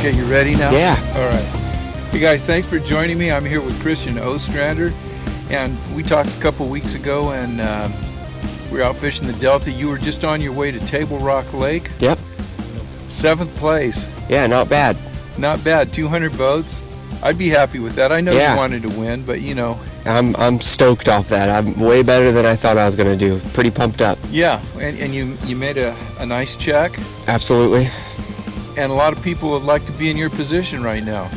Okay, you ready now? Yeah. All right. Hey guys, thanks for joining me. I'm here with Christian Ostrander, and we talked a couple weeks ago, and we were out fishing the Delta. You were just on your way to Table Rock Lake. Yep. 7th place. Yeah, not bad. Not bad. 200 boats. I'd be happy with that. I know Yeah. you wanted to win, but you know. I'm stoked off that. I'm way better than I thought I was going to do. Pretty pumped up. Yeah, and you made a nice check. Absolutely. And a lot of people would like to be in your position right now.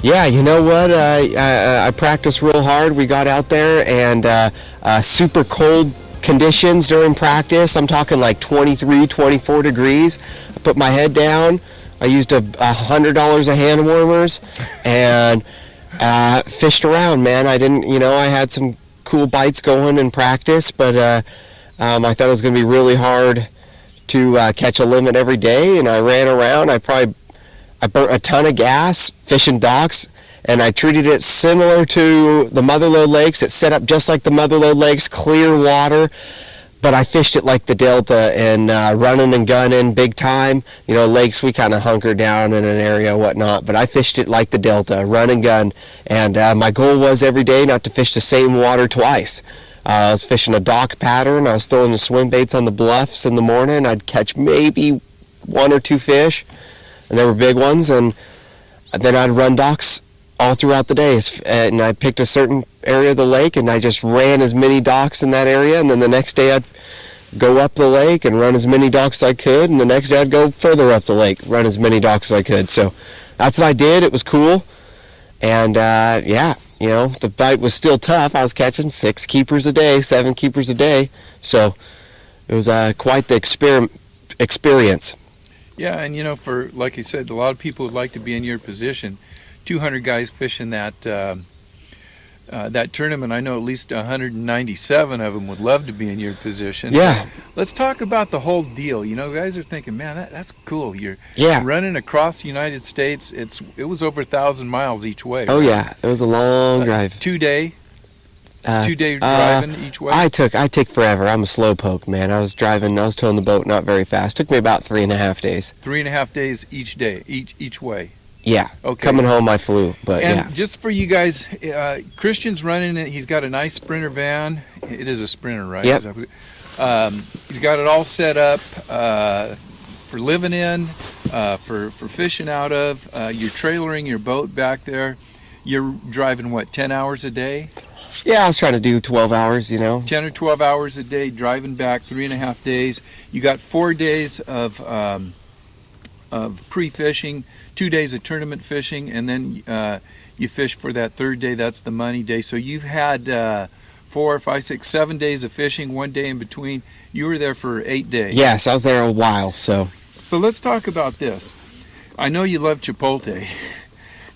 Yeah, you know what? I practiced real hard. We got out there and super cold conditions during practice. I'm talking like 23, 24 degrees. I put my head down. I used $100 of hand warmers and fished around, man. I didn't, I had some cool bites going in practice, but I thought it was going to be really hard to catch a limit every day, and I ran around. I burnt a ton of gas fishing docks, and I treated it similar to the Motherlode Lakes. It's set up just like the Motherlode Lakes, clear water, but I fished it like the Delta and running and gunning big time. Lakes, we kind of hunker down in an area, whatnot, but I fished it like the Delta, run and gun, and my goal was every day not to fish the same water twice. I was fishing a dock pattern. I was throwing the swim baits on the bluffs in the morning. I'd catch maybe 1 or 2 fish, and they were big ones, and then I'd run docks all throughout the day. And I picked a certain area of the lake, and I just ran as many docks in that area, and then the next day I'd go up the lake and run as many docks as I could, and the next day I'd go further up the lake, run as many docks as I could. So that's what I did. It was cool, and the bite was still tough. I was catching 6 keepers a day, 7 keepers a day, so it was quite the experience. Yeah, and for like you said, a lot of people would like to be in your position. 200 guys fishing that tournament. I know at least 197 of them would love to be in your position. Yeah. Let's talk about the whole deal. Guys are thinking, man, that's cool. You're Yeah. running across the United States. It was over 1,000 miles each way. Oh right? yeah, it was a long drive. 2-day. 2-day driving each way. I took forever. I'm a slow poke, man. I was towing the boat not very fast. Took me about 3.5 days. 3.5 days each day, each way. Yeah. Okay. Coming home, I flew, but and yeah. just for you guys, Christian's running it. He's got a nice Sprinter van. It is a Sprinter, right? Yep. He's got it all set up for living in, for fishing out of. You're trailering your boat back there. You're driving, 10 hours a day? Yeah, I was trying to do 12 hours, 10 or 12 hours a day, driving back 3.5 days. You got 4 days of pre-fishing, 2 days of tournament fishing, and then you fish for that 3rd day. That's the money day. So you've had 4, 5, 6, 7 days of fishing, 1 day in between. You were there for 8 days. Yes, I was there a while, so. So let's talk about this. I know you love Chipotle,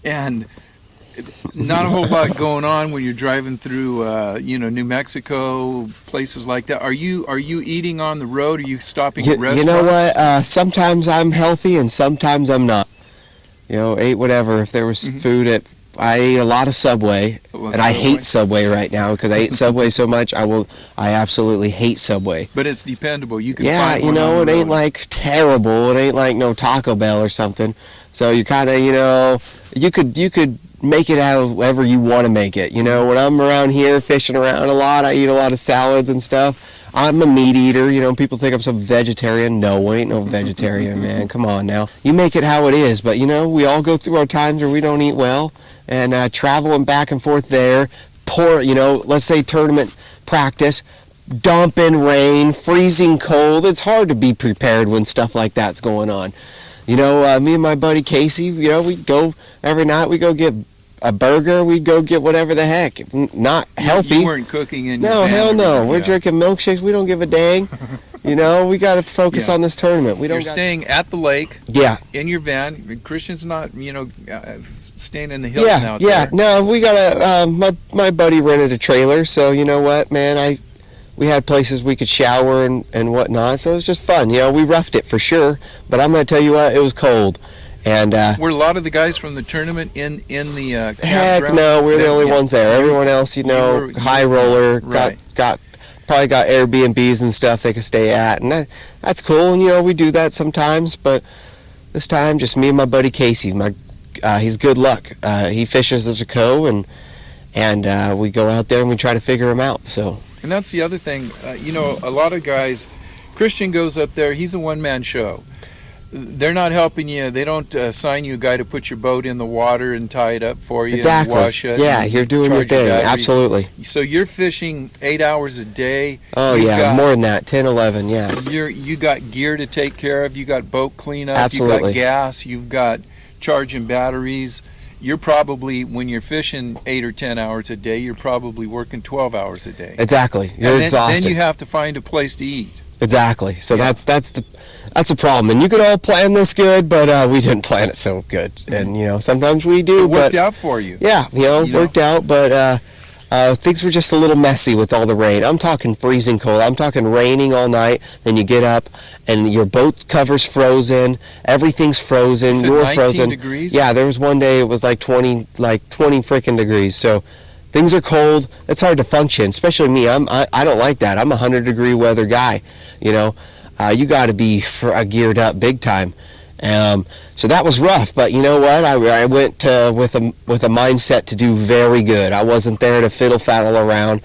and not a whole lot going on when you're driving through, New Mexico, places like that. Are you eating on the road? Are you stopping at restaurants? You know what? Sometimes I'm healthy and sometimes I'm not. Ate whatever. If there was food I ate a lot of Subway, and I hate Subway right now because I ate Subway so much. I absolutely hate Subway. But it's dependable. You can Yeah, find one on it the ain't road. like terrible. It ain't like no Taco Bell or something. So you kind of, you could make it however you want to make it. When I'm around here fishing around a lot, I eat a lot of salads and stuff. I'm a meat eater. People think I'm some vegetarian. No, I ain't no vegetarian, man. Come on now. You make it how it is. But, we all go through our times where we don't eat well. And traveling back and forth there, let's say tournament practice, dumping rain, freezing cold. It's hard to be prepared when stuff like that's going on. Me and my buddy Casey, we'd go every night. We go get a burger. We'd go get whatever the heck. Not healthy. You weren't cooking in your No, van hell no. or- We're yeah. drinking milkshakes. We don't give a dang. We got to focus on this tournament. You're staying at the lake. Yeah. In your van. Christian's not, staying in the hills out there. Yeah. No, we got my buddy rented a trailer, so you know what, man, we had places we could shower and whatnot, so it was just fun. We roughed it for sure, but I'm going to tell you what, it was cold. And were a lot of the guys from the tournament in the heck campground? no, we're the only Yeah. ones there. Everyone else, high roller, Right. probably got Airbnbs and stuff they could stay at, and that's cool. And we do that sometimes, but this time just me and my buddy Casey. He's good luck. He fishes as a co, and we go out there and we try to figure him out. So. And that's the other thing. A lot of guys, Christian goes up there, he's a one-man show. They're not helping you. They don't assign you a guy to put your boat in the water and tie it up for you Exactly. and wash it. Yeah, you're doing your thing. Absolutely. So you're fishing 8 hours a day. Oh, more than that. 10, 11, yeah. You got gear to take care of. You got boat cleanup. Absolutely. You got gas. You've got charging batteries. You're probably, when you're fishing 8 or 10 hours a day, you're probably working 12 hours a day. Exactly. You're exhausted. Then you have to find a place to eat. Exactly. So that's a problem. And you could all plan this good, but we didn't plan it so good. And sometimes we do. It worked out for you. Yeah, worked out, but things were just a little messy with all the rain. I'm talking freezing cold. I'm talking raining all night. Then you get up and your boat cover's frozen. Everything's frozen. You're 19 frozen. degrees? Yeah, there was one day it was like 20 freaking degrees. So things are cold. It's hard to function, especially me. I don't like that. I'm a 100-degree weather guy. You got to be geared up big time. So that was rough, but you know what? I went with a mindset to do very good. I wasn't there to fiddle faddle around.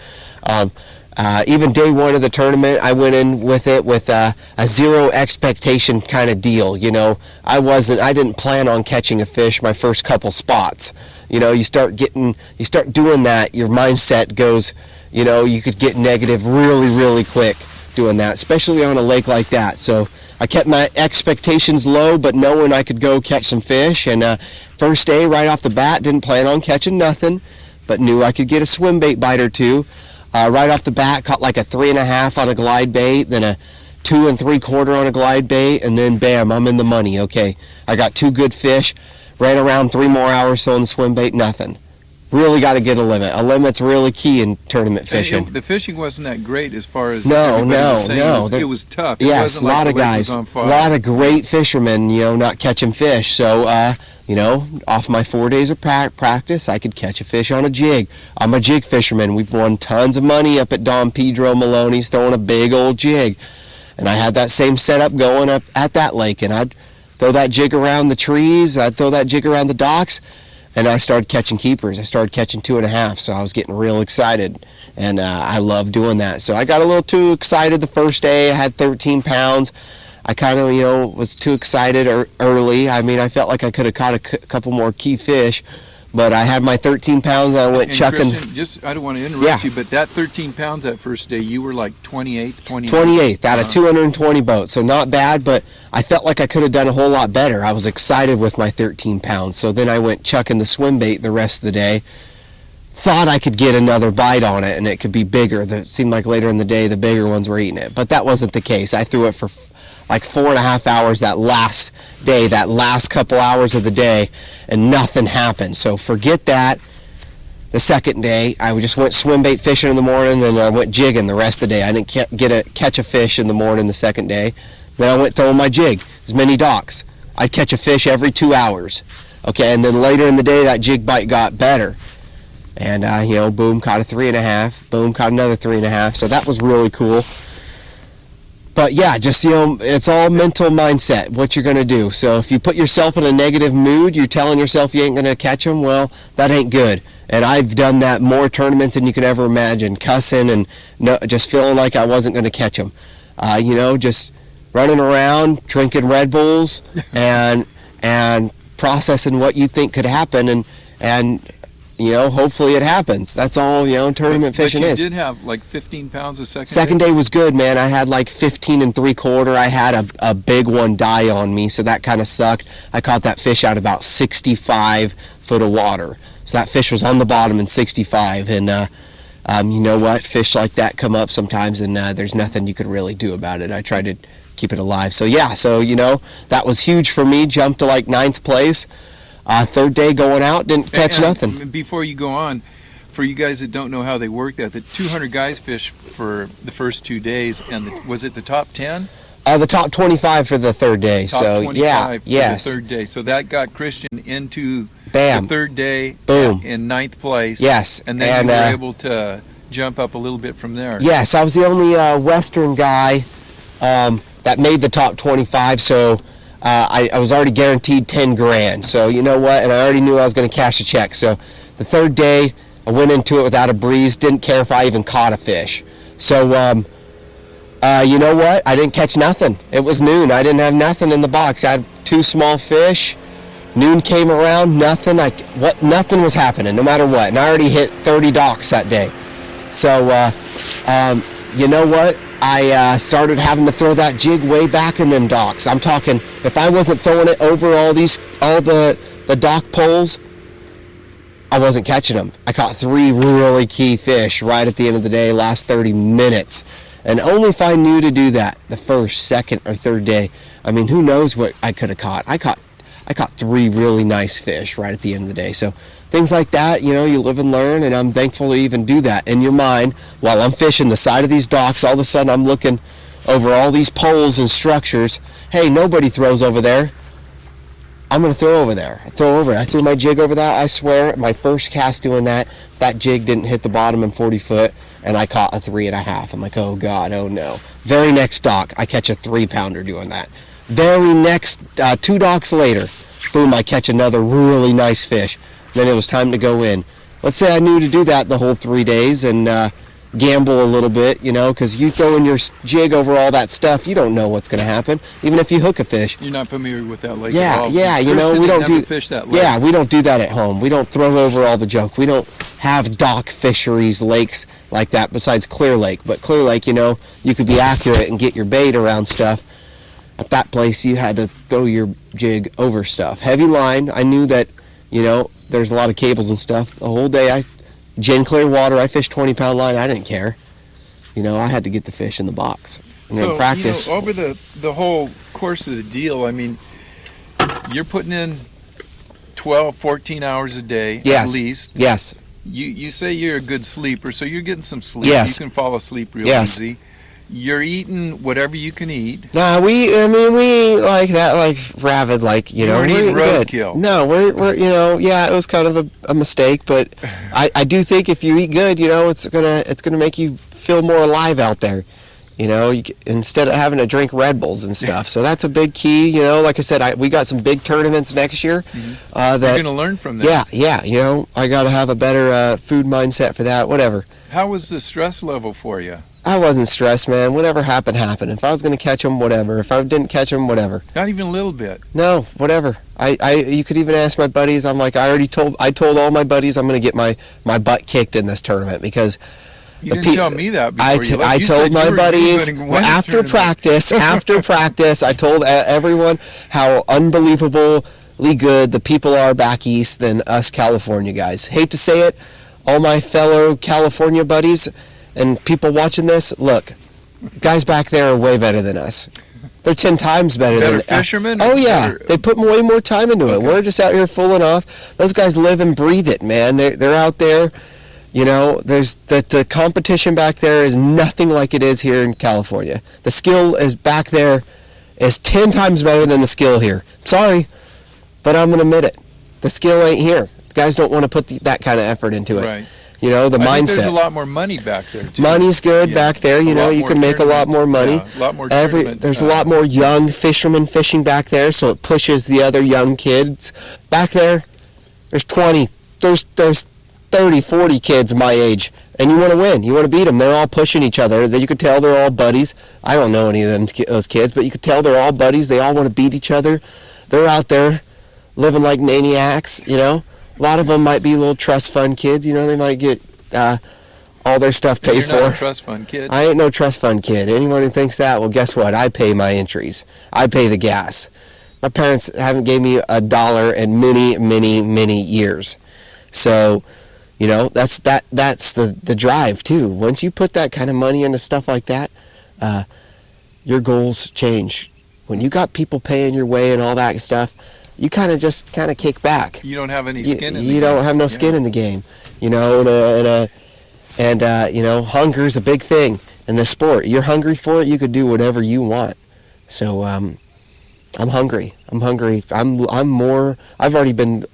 Even day one of the tournament, I went in with it with a zero expectation kind of deal. I didn't plan on catching a fish my first couple spots. You start doing that, your mindset goes, you could get negative really, really quick doing that, especially on a lake like that. So I kept my expectations low, but knowing I could go catch some fish. And first day, right off the bat, didn't plan on catching nothing, but knew I could get a swim bait bite or two. Right off the bat, caught like a 3.5 on a glide bait, then a 2 3/4 on a glide bait, and then bam, I'm in the money. Okay, I got 2 good fish. Ran around 3 more hours so on the swim bait, nothing. Really got to get a limit. A limit's really key in tournament fishing. The fishing wasn't that great as far as no. It was tough. Yes, a lot of guys, a lot of great fishermen, not catching fish. So, off my 4 days of practice, I could catch a fish on a jig. I'm a jig fisherman. We've won tons of money up at Don Pedro Maloney's throwing a big old jig. And I had that same setup going up at that lake. And I'd throw that jig around the trees. I'd throw that jig around the docks. And I started catching keepers. I started catching 2.5, so I was getting real excited, and I love doing that. So I got a little too excited the first day. I had 13 pounds. I kind of, was too excited early. I mean, I felt like I could have caught a couple more key fish, but I had my 13 pounds, and I went chucking. Christian, I don't want to interrupt you, but that 13 pounds that first day, you were like 28th, 28th out of 220 boats, so not bad, but I felt like I could have done a whole lot better. I was excited with my 13 pounds, so then I went chucking the swim bait the rest of the day. Thought I could get another bite on it, and it could be bigger. It seemed like later in the day, the bigger ones were eating it, but that wasn't the case. I threw it for like 4.5 hours that last day, that last couple hours of the day, and nothing happened. So forget that. The second day, I just went swim bait fishing in the morning, then I went jigging the rest of the day. I didn't catch a fish in the morning the second day. Then I went throwing my jig, as many docks. I'd catch a fish every 2 hours. Okay, and then later in the day, that jig bite got better. And, boom, caught a 3.5. Boom, caught another 3.5. So that was really cool. But yeah, just, it's all mental mindset, what you're going to do. So if you put yourself in a negative mood, you're telling yourself you ain't going to catch them, well, that ain't good. And I've done that more tournaments than you could ever imagine, cussing and just feeling like I wasn't going to catch them. Just running around, drinking Red Bulls, and processing what you think could happen, and hopefully it happens. That's all, tournament fishing is. But you did have like 15 pounds the second day? Second day was good, man. I had like 15 3/4. I had a big one die on me, so that kind of sucked. I caught that fish out about 65 foot of water. So that fish was on the bottom in 65, and you know what? Fish like that come up sometimes, and there's nothing you could really do about it. I tried to keep it alive. So yeah, that was huge for me. Jumped to like 9th place. Third day going out, didn't catch nothing. Before you go on, for you guys that don't know how they work that, the 200 guys fish for the first 2 days, and was it the top 10? The top 25 for the third day. Top so 25 yeah, for yes. the third day. So that got Christian into Bam. the third day. Boom. In 9th place. Yes. And then you were able to jump up a little bit from there. Yes, I was the only Western guy that made the top 25. So I was already guaranteed 10 grand. So you know what? And I already knew I was going to cash a check. So the third day, I went into it without a breeze. Didn't care if I even caught a fish. So you know what? I didn't catch nothing. It was noon. I didn't have nothing in the box. I had 2 small fish. Noon came around. Nothing. Nothing was happening, no matter what. And I already hit 30 docks that day. So you know what? I started having to throw that jig way back in them docks. I'm talking, if I wasn't throwing it over all the dock poles, I wasn't catching them. I caught 3 really key fish right at the end of the day, last 30 minutes. And only if I knew to do that the first, second, or third day. I mean, who knows what I could have caught. I caught 3 really nice fish right at the end of the day. So things like that, you know, you live and learn, and I'm thankful to even do that in your mind. While I'm fishing the side of these docks, all of a sudden I'm looking over all these poles and structures. Hey, nobody throws over there. I'm going to throw over there. I threw my jig over that. I swear, my first cast doing that jig didn't hit the bottom in 40 foot, and I caught a 3.5. I'm like, oh God, oh no. Very next dock, I catch a 3-pounder doing that. Very next, 2 docks later, boom, I catch another really nice fish. Then it was time to go in. Let's say I knew to do that the whole 3 days and gamble a little bit, you know, because you throw in your jig over all that stuff, you don't know what's going to happen, even if you hook a fish. You're not familiar with that lake yeah, at all. Yeah, you know, we don't do fish that lake. Yeah, we don't do that at home. We don't throw over all the junk. We don't have dock fisheries, lakes like that besides Clear Lake. But Clear Lake, you know, you could be accurate and get your bait around stuff. At that place, you had to throw your jig over stuff. Heavy line, I knew that, you know, there's a lot of cables and stuff. The whole day, gin clear water, I fished 20-pound line. I didn't care. You know, I had to get the fish in the box. And so, then practice. You know, over the whole course of the deal, I mean, you're putting in 12, 14 hours a day Yes. at least. Yes. You say you're a good sleeper, so you're getting some sleep. Yes. You can fall asleep real Yes. easy. You're eating whatever you can eat. Nah, we eat like that, like rabid, like, you know. weren't we're eating good. roadkill. No, we're you know, yeah, it was kind of a mistake, but I do think if you eat good, you know, it's gonna make you feel more alive out there. You know, instead of having to drink Red Bulls and stuff. So that's a big key. You know, like I said, we got some big tournaments next year. Mm-hmm. You're gonna learn from that. Yeah. You know, I got to have a better food mindset for that. Whatever. How was the stress level for you? I wasn't stressed, man. Whatever happened. If I was going to catch them, whatever. If I didn't catch them, whatever. Not even a little bit. No, whatever. You could even ask my buddies. I'm like, I told all my buddies I'm going to get my butt kicked in this tournament because you didn't tell me that before you left. I told my buddies after practice, I told everyone how unbelievably good the people are back east than us California guys. Hate to say it, all my fellow California buddies and people watching this, look, guys back there are way better than us. They're 10 times better than fishermen? Oh yeah, they put way more time into it. We're just out here fooling off. Those guys live and breathe it, man. They're out there. You know, there's the competition back there is nothing like it is here in California. The skill is back there is 10 times better than the skill here. Sorry, but I'm gonna admit it. The skill ain't here. The guys don't want to put that kind of effort into it. Right. You know, the mindset. Think there's a lot more money back there too. Money's good back there. You know, you can make a lot more money. Yeah, a lot more There's a lot more young fishermen fishing back there, so it pushes the other young kids. Back there, there's 30, 40 kids my age, and you want to win. You want to beat them. They're all pushing each other. You could tell they're all buddies. I don't know any of those kids, but you could tell they're all buddies. They all want to beat each other. They're out there living like maniacs, you know. A lot of them might be little trust fund kids. You know, they might get all their stuff paid for. You're not a trust fund kid. I ain't no trust fund kid. Anyone who thinks that, well, guess what? I pay my entries. I pay the gas. My parents haven't gave me $1 in many, many, many years. So, you know, that's the drive too. Once you put that kind of money into stuff like that, your goals change. When you got people paying your way and all that stuff, you kind of kick back. You don't have any skin in the game. You don't have no skin in the game. You know, and you know, hunger's a big thing in this sport. You're hungry for it, you could do whatever you want. So I'm hungry. I'm more. I've already been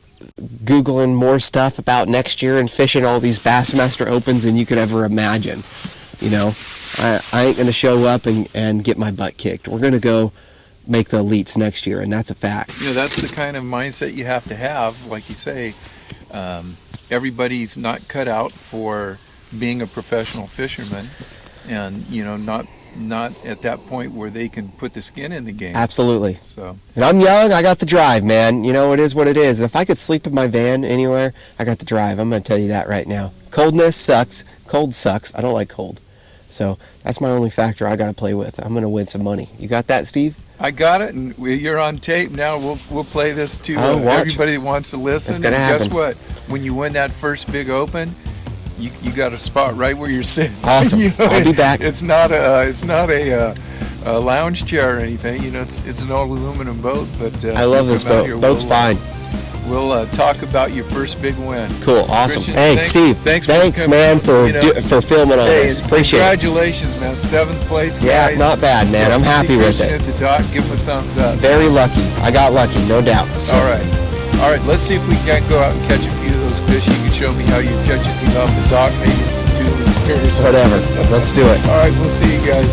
Googling more stuff about next year and fishing all these Bassmaster Opens than you could ever imagine. You know, I ain't gonna show up and get my butt kicked. We're gonna go make the elites next year, and that's a fact. You know, that's the kind of mindset you have to have. Like you say, everybody's not cut out for being a professional fisherman, and you know, not at that point where they can put the skin in the game. Absolutely. So, and I'm young, I got the drive, man. You know, it is what it is. If I could sleep in my van anywhere, I got the drive. I'm going to tell you that right now. Coldness sucks. Cold sucks. I don't like cold. So that's my only factor I got to play with. I'm going to win some money. You got that, Steve? I got it, and you're on tape now. We'll play this to everybody that wants to listen. It's gonna and happen. Guess what? When you win that first big open, you got a spot right where you're sitting. Awesome. You know, I'll be back. It's not a lounge chair or anything. You know, it's an old aluminum boat. But I love this boat. Boat's fine. We'll talk about your first big win. Cool. Awesome. Christian, Hey, Steve. Thanks man, for filming all this. Appreciate it. Congratulations, man. 7th place, Yeah, guys. not bad, man. I'm happy with Christian it. at the dock. Give him a thumbs up. Very lucky. I got lucky, no doubt. So. All right. Let's see if we can't go out and catch a few of those fish. You can show me how you're catching these off the dock, maybe some tubers here or something. Whatever. Let's do it. All right, we'll see you guys.